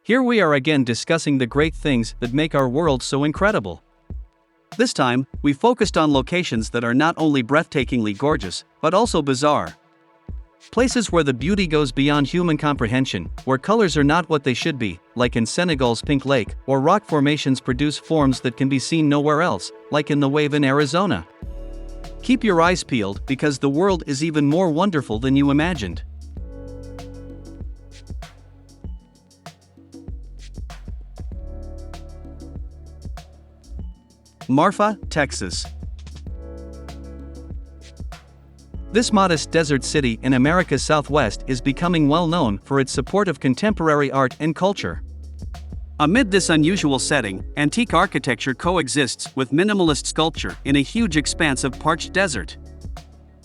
Here we are again discussing the great things that make our world so incredible. This time, we focused on locations that are not only breathtakingly gorgeous, but also bizarre. Places where the beauty goes beyond human comprehension, where colors are not what they should be, like in Senegal's Pink Lake, or rock formations produce forms that can be seen nowhere else, like in the wave in Arizona. Keep your eyes peeled because the world is even more wonderful than you imagined. Marfa, Texas. This modest desert city in America's Southwest is becoming well known for its support of contemporary art and culture. Amid this unusual setting, antique architecture coexists with minimalist sculpture in a huge expanse of parched desert.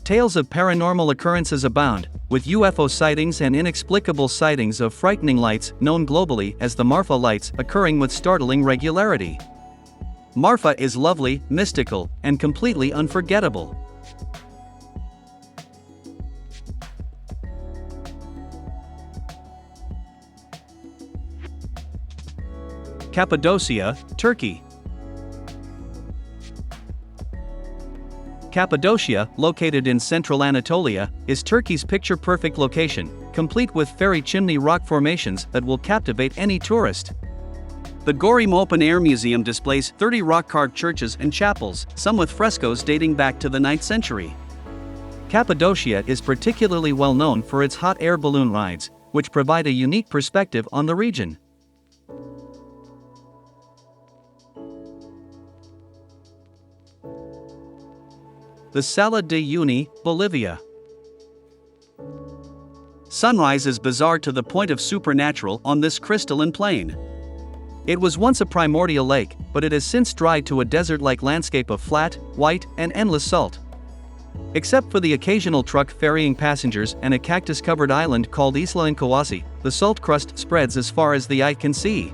Tales of paranormal occurrences abound, with UFO sightings and inexplicable sightings of frightening lights known globally as the Marfa lights occurring with startling regularity. Marfa is lovely, mystical, and completely unforgettable. Cappadocia, Turkey. Cappadocia, located in central Anatolia, is Turkey's picture-perfect location, complete with fairy chimney rock formations that will captivate any tourist. The Gorim Open-Air Museum displays 30 rock-carved churches and chapels, some with frescoes dating back to the 9th century. Cappadocia is particularly well known for its hot air balloon rides, which provide a unique perspective on the region. The Salar de Uyuni, Bolivia. Sunrise is bizarre to the point of supernatural on this crystalline plain. It was once a primordial lake, but it has since dried to a desert-like landscape of flat, white, and endless salt. Except for the occasional truck ferrying passengers and a cactus-covered island called Isla Nkawasi, the salt crust spreads as far as the eye can see.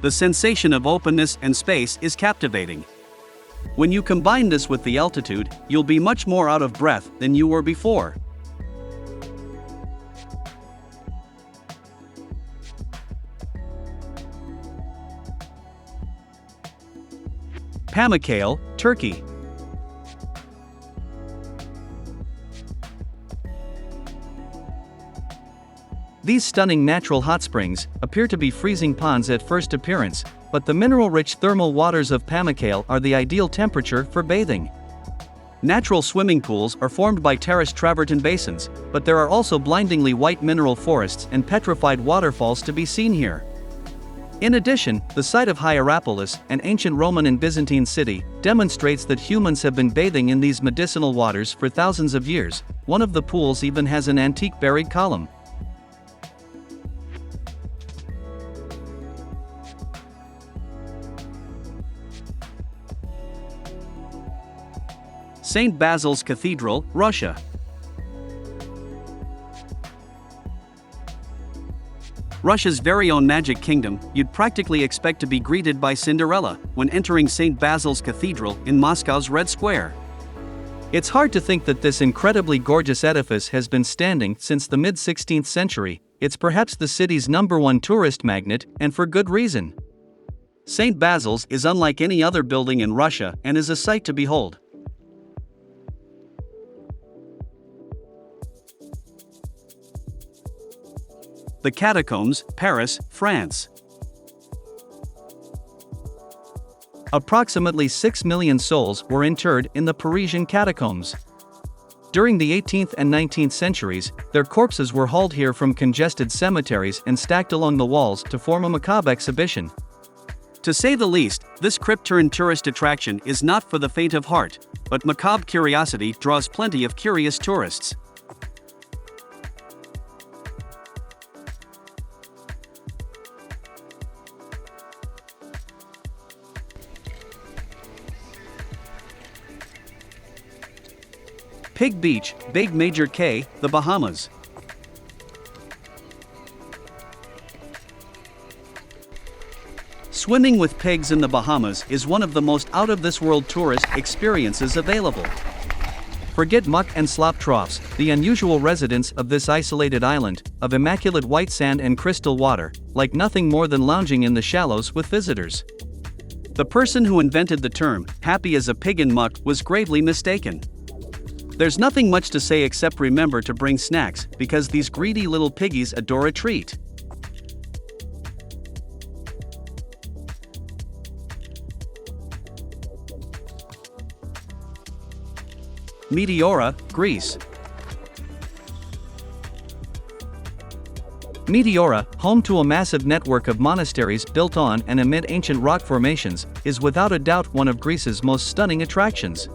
The sensation of openness and space is captivating. When you combine this with the altitude, you'll be much more out of breath than you were before. Pamukkale, Turkey. These stunning natural hot springs appear to be freezing ponds at first appearance, but the mineral-rich thermal waters of Pamukkale are the ideal temperature for bathing. Natural swimming pools are formed by terraced travertine basins, but there are also blindingly white mineral forests and petrified waterfalls to be seen here. In addition, the site of Hierapolis, an ancient Roman and Byzantine city, demonstrates that humans have been bathing in these medicinal waters for thousands of years. One of the pools even has an antique buried column. St. Basil's Cathedral, Russia. Russia's very own Magic Kingdom, you'd practically expect to be greeted by Cinderella when entering St. Basil's Cathedral in Moscow's Red Square. It's hard to think that this incredibly gorgeous edifice has been standing since the mid-16th century. It's perhaps the city's #1 tourist magnet, and for good reason. St. Basil's is unlike any other building in Russia and is a sight to behold. The Catacombs, Paris, France. Approximately 6 million souls were interred in the Parisian catacombs. During the 18th and 19th centuries, their corpses were hauled here from congested cemeteries and stacked along the walls to form a macabre exhibition. To say the least, this crypt-turned tourist attraction is not for the faint of heart, but macabre curiosity draws plenty of curious tourists. Pig Beach, Big Major Cay, the Bahamas. Swimming with pigs in the Bahamas is one of the most out-of-this-world tourist experiences available. Forget muck and slop troughs, the unusual residents of this isolated island, of immaculate white sand and crystal water, like nothing more than lounging in the shallows with visitors. The person who invented the term, happy as a pig in muck, was gravely mistaken. There's nothing much to say except remember to bring snacks, because these greedy little piggies adore a treat. Meteora, Greece. Meteora, home to a massive network of monasteries built on and amid ancient rock formations, is without a doubt one of Greece's most stunning attractions.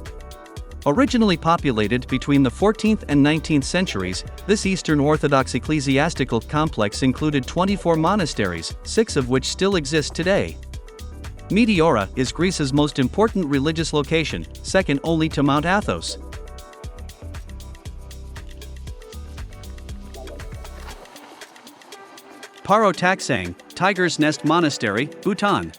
Originally populated between the 14th and 19th centuries, this Eastern Orthodox ecclesiastical complex included 24 monasteries, 6 of which still exist today. Meteora is Greece's most important religious location, second only to Mount Athos. Paro-Taksang, Tiger's Nest Monastery, Bhutan.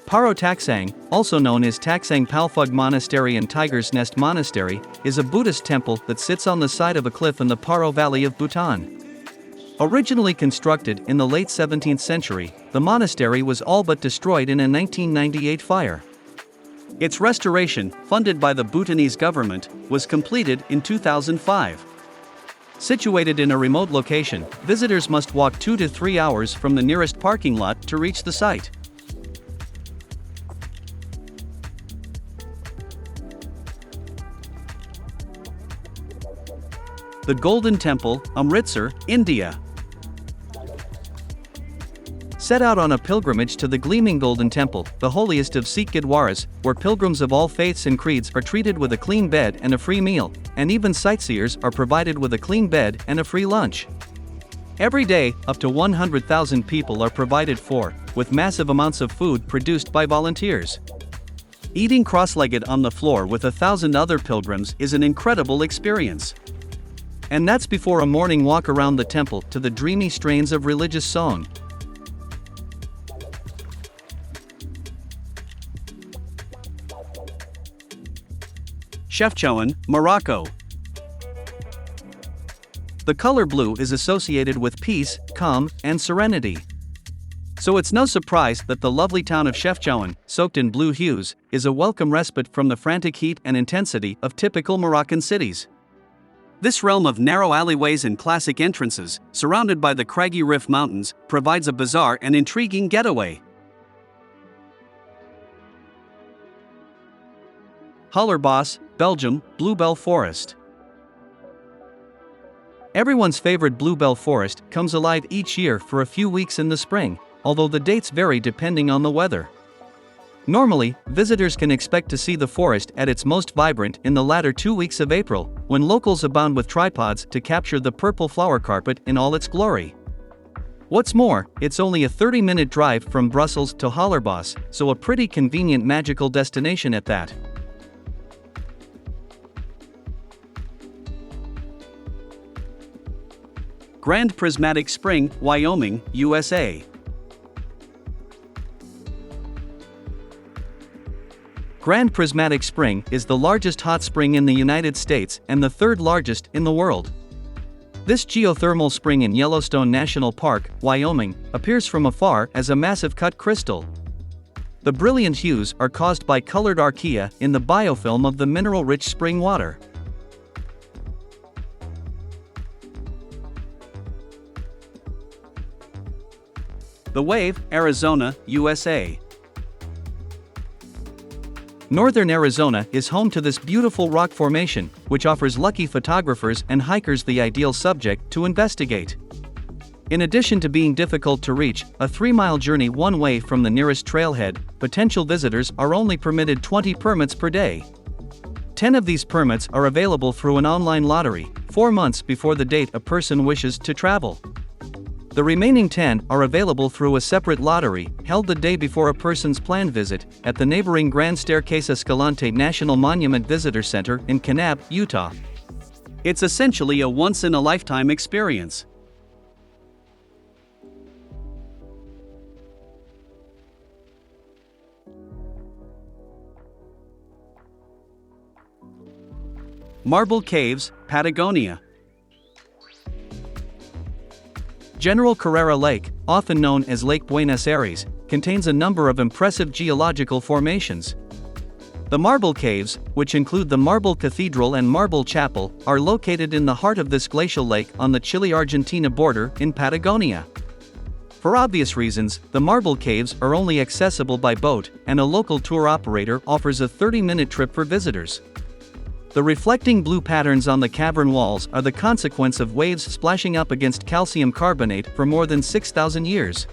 Paro-Taksang, also known as Taksang Palphug Monastery and Tiger's Nest Monastery, is a Buddhist temple that sits on the side of a cliff in the Paro Valley of Bhutan. Originally constructed in the late 17th century, the monastery was all but destroyed in a 1998 fire. Its restoration, funded by the Bhutanese government, was completed in 2005. Situated in a remote location, visitors must walk 2 to 3 hours from the nearest parking lot to reach the site. The Golden Temple, Amritsar, India. Set out on a pilgrimage to the gleaming Golden Temple, the holiest of Sikh Gurdwaras, where pilgrims of all faiths and creeds are treated with a clean bed and a free meal, and even sightseers are provided with a clean bed and a free lunch. Every day, up to 100,000 people are provided for, with massive amounts of food produced by volunteers. Eating cross-legged on the floor with 1,000 other pilgrims is an incredible experience. And that's before a morning walk around the temple to the dreamy strains of religious song. Chefchaouen, Morocco. The color blue is associated with peace, calm, and serenity. So it's no surprise that the lovely town of Chefchaouen, soaked in blue hues, is a welcome respite from the frantic heat and intensity of typical Moroccan cities. This realm of narrow alleyways and classic entrances, surrounded by the craggy Rif Mountains, provides a bizarre and intriguing getaway. Hallebos, Belgium, Bluebell Forest. Everyone's favorite bluebell forest comes alive each year for a few weeks in the spring, although the dates vary depending on the weather. Normally, visitors can expect to see the forest at its most vibrant in the latter 2 weeks of April, when locals abound with tripods to capture the purple flower carpet in all its glory. What's more, it's only a 30-minute drive from Brussels to Hallebos, so a pretty convenient magical destination at that. Grand Prismatic Spring, Wyoming, USA. Grand Prismatic Spring is the largest hot spring in the United States and the third largest in the world. This geothermal spring in Yellowstone National Park, Wyoming, appears from afar as a massive cut crystal. The brilliant hues are caused by colored archaea in the biofilm of the mineral-rich spring water. The Wave, Arizona, USA. Northern Arizona is home to this beautiful rock formation, which offers lucky photographers and hikers the ideal subject to investigate. In addition to being difficult to reach, a 3-mile journey one way from the nearest trailhead, potential visitors are only permitted 20 permits per day. 10 of these permits are available through an online lottery, 4 months before the date a person wishes to travel. The remaining 10 are available through a separate lottery, held the day before a person's planned visit, at the neighboring Grand Staircase Escalante National Monument Visitor Center in Kanab, Utah. It's essentially a once-in-a-lifetime experience. Marble Caves, Patagonia. General Carrera Lake, often known as Lake Buenos Aires, contains a number of impressive geological formations. The Marble Caves, which include the Marble Cathedral and Marble Chapel, are located in the heart of this glacial lake on the Chile-Argentina border in Patagonia. For obvious reasons, the Marble Caves are only accessible by boat, and a local tour operator offers a 30-minute trip for visitors. The reflecting blue patterns on the cavern walls are the consequence of waves splashing up against calcium carbonate for more than 6,000 years.